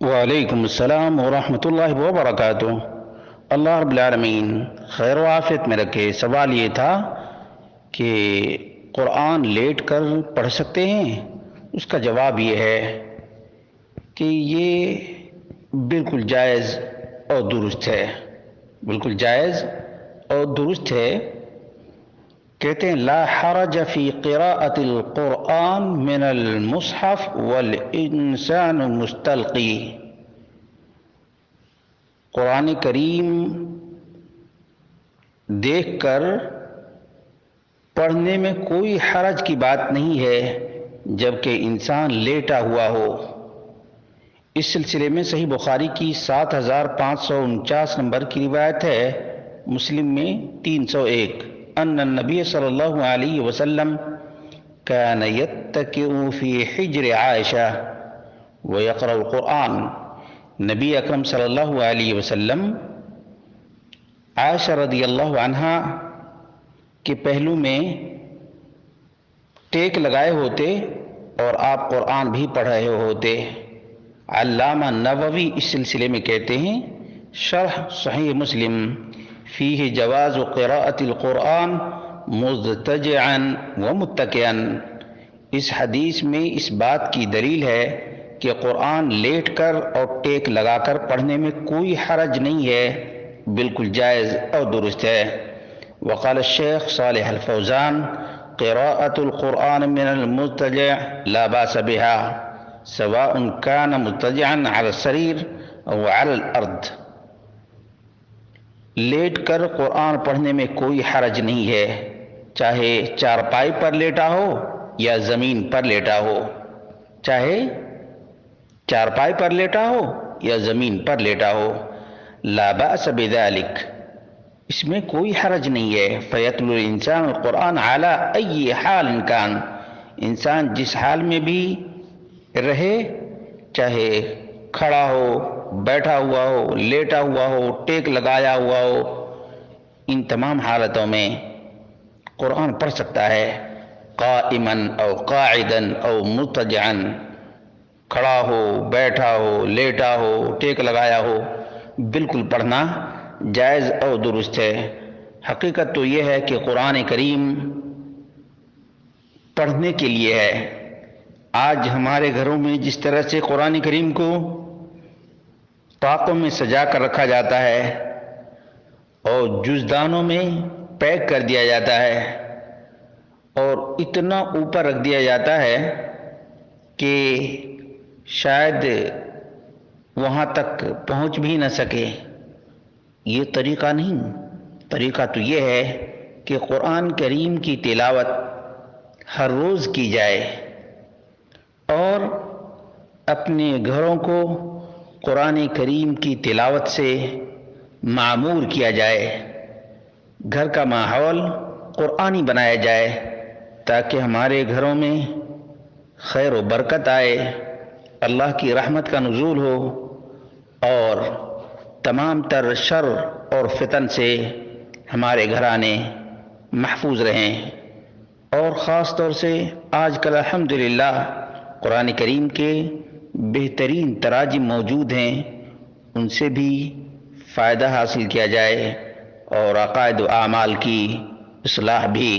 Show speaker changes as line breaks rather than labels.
وعلیکم السلام ورحمۃ اللہ وبرکاتہ۔ اللہ رب العالمین خیر و عافیت میں رکھے۔ سوال یہ تھا کہ قرآن لیٹ کر پڑھ سکتے ہیں؟ اس کا جواب یہ ہے کہ یہ بالکل جائز اور درست ہے، بالکل جائز اور درست ہے۔ کہتے ہیں لا حرج فی قراءۃ القرآن من المصحف والانسان مستلقی۔ قرآن کریم دیکھ کر پڑھنے میں کوئی حرج کی بات نہیں ہے جبکہ انسان لیٹا ہوا ہو۔ اس سلسلے میں صحیح بخاری کی 7549 نمبر کی روایت ہے، مسلم میں 301، ان النبی صلی اللہ علیہ وسلم كان يتكئ في حجر عائشہ ويقرأ القرآن۔ نبی اکرم صلی اللہ علیہ وسلم عائشہ رضی اللہ عنہا کے پہلو میں ٹیک لگائے ہوتے اور آپ قرآن بھی پڑھ رہے ہوتے۔ علامہ نووی اس سلسلے میں کہتے ہیں شرح صحیح مسلم فیہ جواز قراءۃ القرآن مضطجعا ومتکئا۔ اس حدیث میں اس بات کی دلیل ہے کہ قرآن لیٹ کر اور ٹیک لگا کر پڑھنے میں کوئی حرج نہیں ہے، بالکل جائز اور درست ہے۔ وقال الشیخ صالح الفوزان قراءۃ القرآن من المضطجع لا باس بها سواء كان مضطجعا على السرير او على الارض۔ لیٹ کر قرآن پڑھنے میں کوئی حرج نہیں ہے، چاہے چارپائی پر لیٹا ہو یا زمین پر لیٹا ہو، چاہے چارپائی پر لیٹا ہو یا زمین پر لیٹا ہو۔ لا بأس بذلك، اس میں کوئی حرج نہیں ہے۔ فیتلو الانسان القرآن علی ای حال کان، انسان جس حال میں بھی رہے، چاہے کھڑا ہو، بیٹھا ہوا ہو، لیٹا ہوا ہو، ٹیک لگایا ہوا ہو، ان تمام حالتوں میں قرآن پڑھ سکتا ہے، قائما او قاعدا او مضطجعا، کھڑا ہو، بیٹھا ہو، لیٹا ہو، ٹیک لگایا ہو، بالکل پڑھنا جائز اور درست ہے۔ حقیقت تو یہ ہے کہ قرآن کریم پڑھنے کے لیے ہے۔ آج ہمارے گھروں میں جس طرح سے قرآن کریم کو طاقوں میں سجا کر رکھا جاتا ہے اور جزدانوں میں پیک کر دیا جاتا ہے اور اتنا اوپر رکھ دیا جاتا ہے کہ شاید وہاں تک پہنچ بھی نہ سکے، یہ طریقہ نہیں۔ طریقہ تو یہ ہے کہ قرآن کریم کی تلاوت ہر روز کی جائے اور اپنے گھروں کو قرآن کریم کی تلاوت سے معمور کیا جائے، گھر کا ماحول قرآنی بنایا جائے تاکہ ہمارے گھروں میں خیر و برکت آئے، اللہ کی رحمت کا نزول ہو اور تمام تر شر اور فتن سے ہمارے گھرانے محفوظ رہیں۔ اور خاص طور سے آج کل الحمدللہ قرآن کریم کے بہترین تراجم موجود ہیں، ان سے بھی فائدہ حاصل کیا جائے اور عقائد و اعمال کی اصلاح بھی۔